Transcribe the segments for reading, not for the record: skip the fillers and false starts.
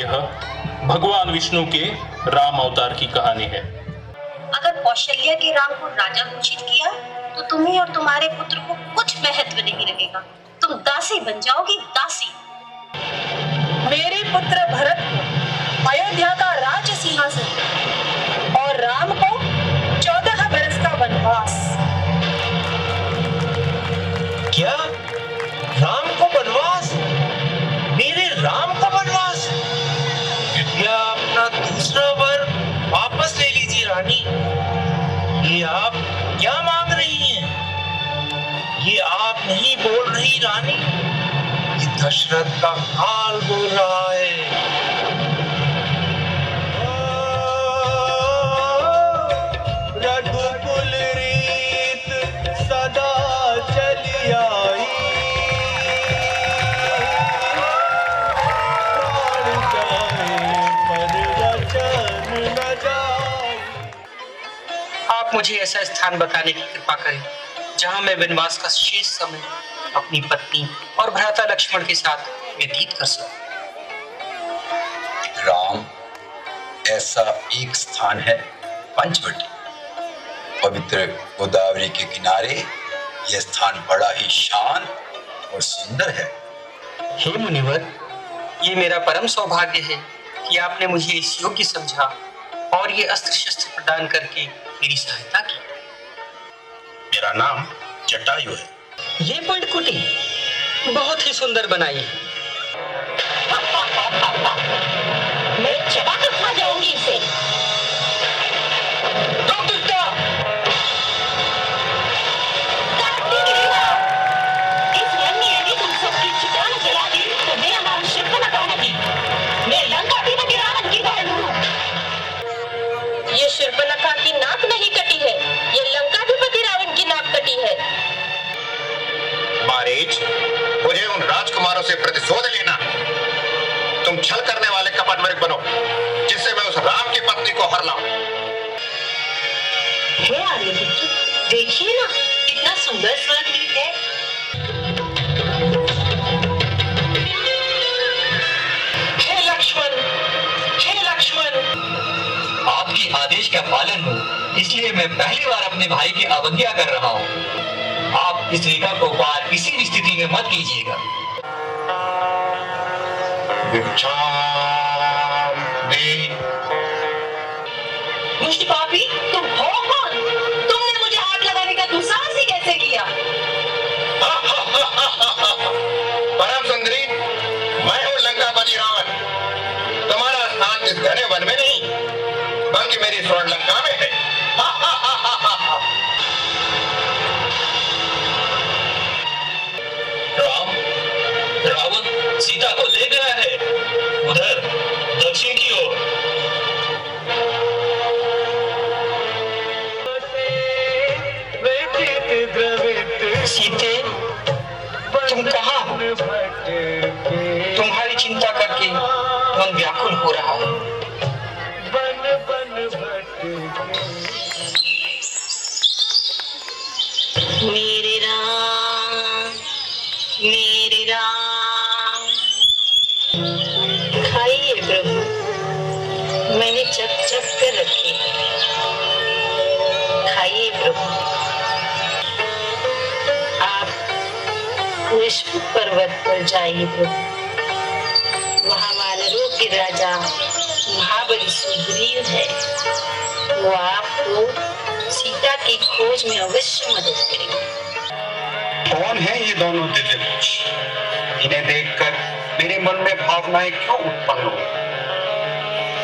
यह भगवान विष्णु के राम अवतार की कहानी है। अगर कौशल्या के राम को राजा घोषित किया तो तुम्हें और तुम्हारे पुत्र को कुछ महत्व नहीं रहेगा। तुम दासी बन जाओगी, दासी। मेरे पुत्र भरत को अयोध्या का राज सिंहासन और राम को 14 बरस का वनवास। क्या? राम को वनवास? मेरे राम को वनवास? कृपया अपना दूसरा वर वापस ले लीजिए रानी। ये आप क्या मांग रही हैं? ये आप नहीं बोल रही रानी, ये दशरथ का काल बोल रहा है। रघुकुल रीत सदा चली आई, आप मुझे ऐसा स्थान बताने की कृपा करें जहां मैं वनवास का शेष समय अपनी पत्नी और भ्राता लक्ष्मण के साथ व्यतीत कर सकूं। राम, ऐसा एक स्थान है पंचवटी, पवित्र गोदावरी के किनारे। यह स्थान बड़ा ही शांत और सुंदर है। हे मुनिवर, ये मेरा परम सौभाग्य है कि आपने मुझे इस योग्य समझा और ये अस्त्र शस्त्र प्रदान करके मेरी सहायता की। मेरा नाम जटायु है। ये पर्णकुटी बहुत ही सुंदर बनाई है। मैं चबाकर खा जाऊंगी इसे। इस वन में यदि तुम सबकी चितान जला दी तो मैं हमारा शर्पणखा नदी, मैं लंकाधिपति रावण की बहन हूँ। ये शर्पणखा की नाक नहीं कटी है, ये लंकाधिपति रावण की नाक कटी है। मारीच, मुझे उन राजकुमारों से प्रतिशोध लेना। तुम छल करने वाले कपट मृग बनो, जिससे मैं उस राम की पत्नी को हर लाऊं। हे आर्यपुत्र, देखिए ना कितना सुंदर स्वर्ग है। हे लक्ष्मण, हे लक्ष्मण, आपके आदेश का पालन हो, इसलिए मैं पहली बार अपने भाई की अवज्ञा कर रहा हूँ। आप इस रेखा को पार किसी भी स्थिति में मत कीजिएगा। दुष्ट पापी, तुम हो कौन? तुमने मुझे हाथ लगाने का दुस्साहस ही कैसे किया? परम सुंदरी, मैं हूँ लंकापति रावण। तुम्हारा स्थान इस घने वन में नहीं, बल्कि मेरी स्वर्ण लंका में है। राम, रावण सीता को ले गया है, उधर दक्षिण की ओर। सीते, तुम कहाँ हो? तुम्हारी चिंता करके मन व्याकुल हो रहा है। मेरे राम, मेरे राम। खाइए प्रभु, मैंने चख चख कर रखी। खाइए प्रभु। आप विष्णु पर्वत पर जाइए प्रभु। वहाँ वानरों के राजा महाबली सुग्रीव है। वो आपको सीता की खोज में अवश्य मदद करेंगे। कौन है ये दोनों दिव्य पुरुष? इन्हें देखकर मेरे मन में भावनाएं क्यों उत्पन्न हो?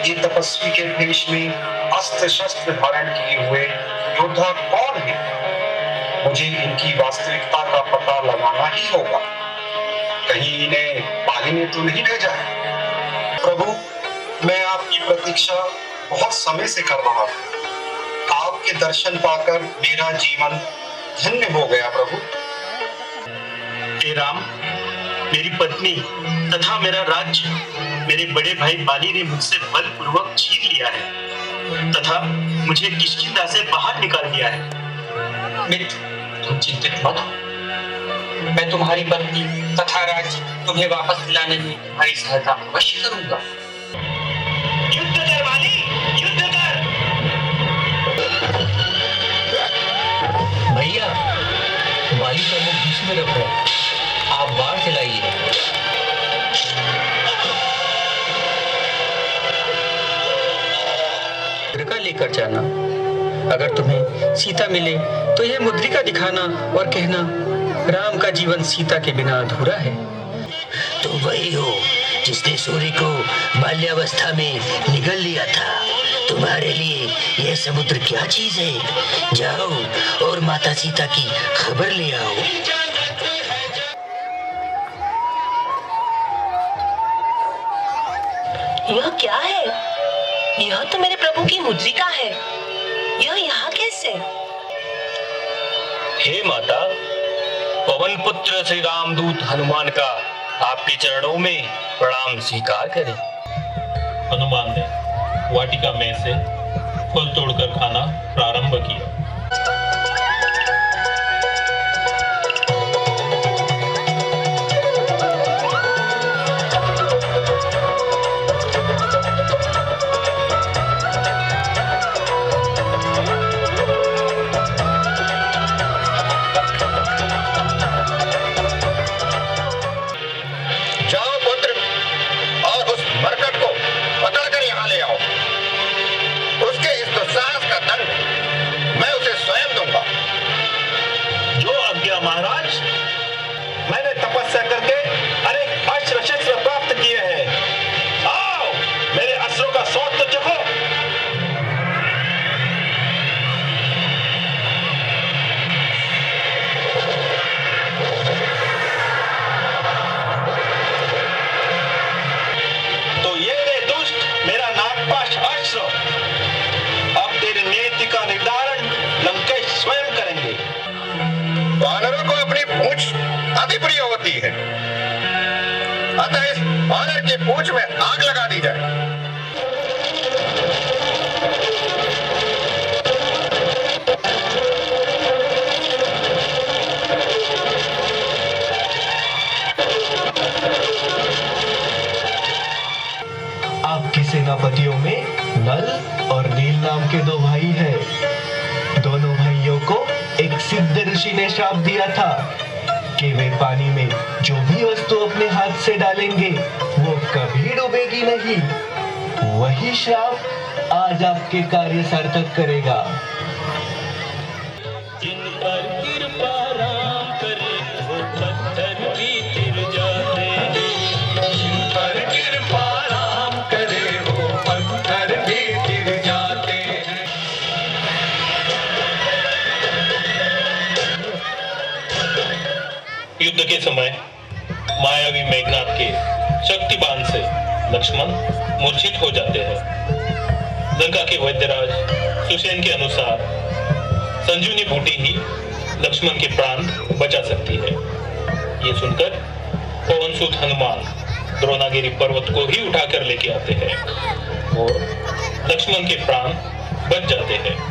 ये तपस्वी के भेष में अस्त्र शस्त्र धारण किए हुए योद्धा कौन है? मुझे इनकी वास्तविकता का पता लगाना ही होगा। कहीं इन्हें बाली ने तो नहीं भेजा है? प्रभु, मैं आपकी प्रतीक्षा बहुत समय से कर रहा हूँ। आपके दर्शन पाकर मेरा जीवन धन्य हो गया प्रभु। हे राम, मेरी पत्नी तथा मेरा राज्य मेरे बड़े भाई बाली ने मुझसे बलपूर्वक छीन लिया है तथा मुझे किष्किंधा से बाहर निकाल दिया है। मित्र, तुम चिंतित मत हो। मैं तुम्हारी पत्नी तथा राज्य तुम्हें वापस दिलाने में तुम्हारी सहायता अवश्य करूंगा। युद्ध कर वाली, युद्ध कर। भैया, बाली का मुख बीच में रखो, आप बाढ़ चलाइए। मुद्रिका लेकर जाना। अगर तुम्हें सीता मिले तो यह मुद्रिका दिखाना और कहना, राम का जीवन सीता के बिना अधूरा है। तुम वही हो जिसने सूर्य को बाल्यावस्था में निगल लिया था। तुम्हारे लिए यह समुद्र क्या चीज है? जाओ और माता सीता की खबर ले आओ। यह क्या है? यह तो मेरे प्रभु की मुद्रिका है। यह यहाँ कैसे? हे माता, पवन पुत्र श्री रामदूत हनुमान का आपके चरणों में प्रणाम स्वीकार करें। हनुमान ने वाटिका में से फल तोड़कर खाना प्रारंभ किया। जाओ पुत्र, और उस मरकट को पकड़कर यहाँ ले आओ। उसके इस दुस्साहस का दंड मैं उसे स्वयं दूंगा। जो आज्ञा महाराज। मैंने तपस्या करके अनेक अस्त्र शस्त्र प्राप्त किए हैं। आओ, मेरे अस्त्रों का स्वाद तो चखो। तो ये रे दुष्ट मेरा नागपाश अस्त्र। अब तेरे नियति का निर्धारण लंकेश स्वयं करेंगे। वानरों को अपनी पूंछ अति प्रिय होती है, अतः इस वानर की पूंछ में आग लगा दी जाए। आपके सेनापतियों में नल और नील नाम के दो भाई हैं। दोनों भाइयों को एक सिद्ध ऋषि ने श्राप दिया था कि वे पानी में जो भी वस्तु अपने हाथ से डालेंगे वो कभी डूबेगी नहीं। वही श्राप आज आपके कार्य सार्थक करेगा। जिन पर कृपा राम करे वो पत्थर भी तिर जाते हैं। जिन पर कृपा राम करे वो पत्थर भी तिर जाते हैं। युद्ध के समय मायावी मेघनाथ के शक्तिबाण से लक्ष्मण मूर्छित हो जाते हैं। लंका के वैद्यराज सुसेन के अनुसार संजीवनी बूटी ही लक्ष्मण के प्राण बचा सकती है। ये सुनकर पवनसुत हनुमान द्रोणागिरी पर्वत को ही उठाकर लेके आते हैं और लक्ष्मण के प्राण बच जाते हैं।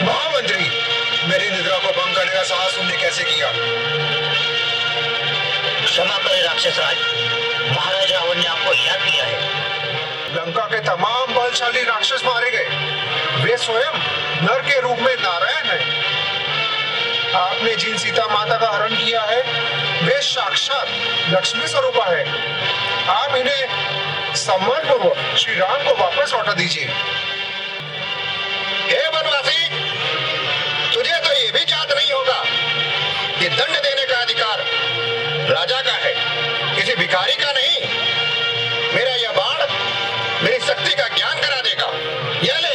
महामंत्री, मेरी निद्रा को भंग करने का साहस तुमने कैसे किया? क्षमा करें राक्षस राज, महाराज रावण ने आपको याद किया है। लंका के तमाम बलशाली राक्षस मारे गए। वे स्वयं नर के रूप में नारायण हैं। आपने जिन सीता माता का हरण किया है वे साक्षात लक्ष्मी स्वरूपा है। आप इन्हें सम्मानपूर्वक श्री राम को वापस लौटा दीजिए। हे वनवासी, तुझे तो ये भी याद नहीं होगा कि दंड देने का अधिकार राजा का है, किसी भिखारी का नहीं। मेरा यह बाण मेरी शक्ति का ज्ञान करा देगा। यह ले।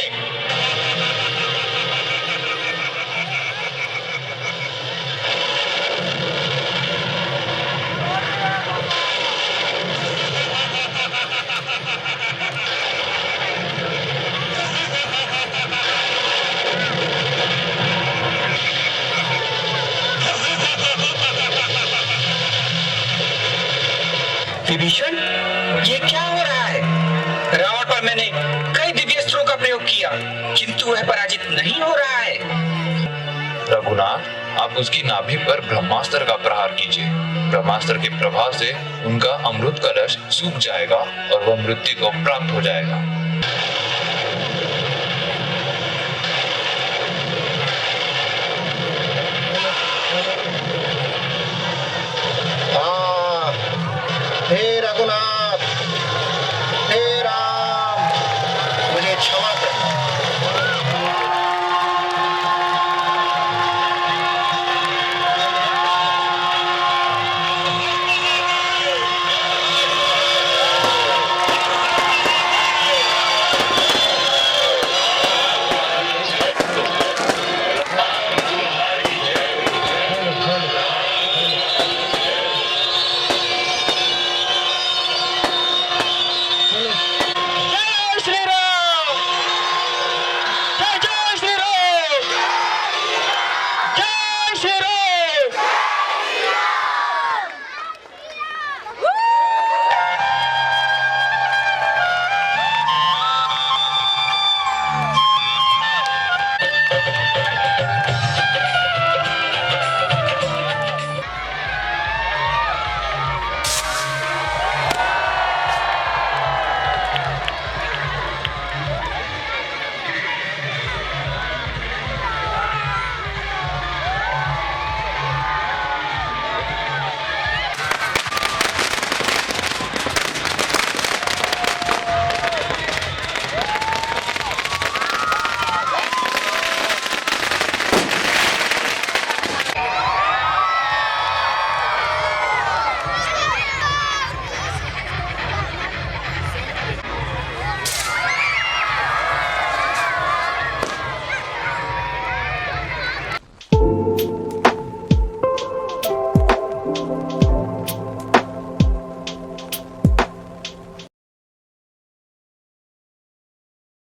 विभीषण, ये क्या हो रहा है? रावण पर मैंने कई दिव्यास्त्रों का प्रयोग किया, किंतु वह पराजित नहीं हो रहा है। रघुनाथ, आप उसकी नाभि पर ब्रह्मास्त्र का प्रहार कीजिए। ब्रह्मास्त्र के प्रभाव से उनका अमृत कलश सूख जाएगा और वह मृत्यु को प्राप्त हो जाएगा।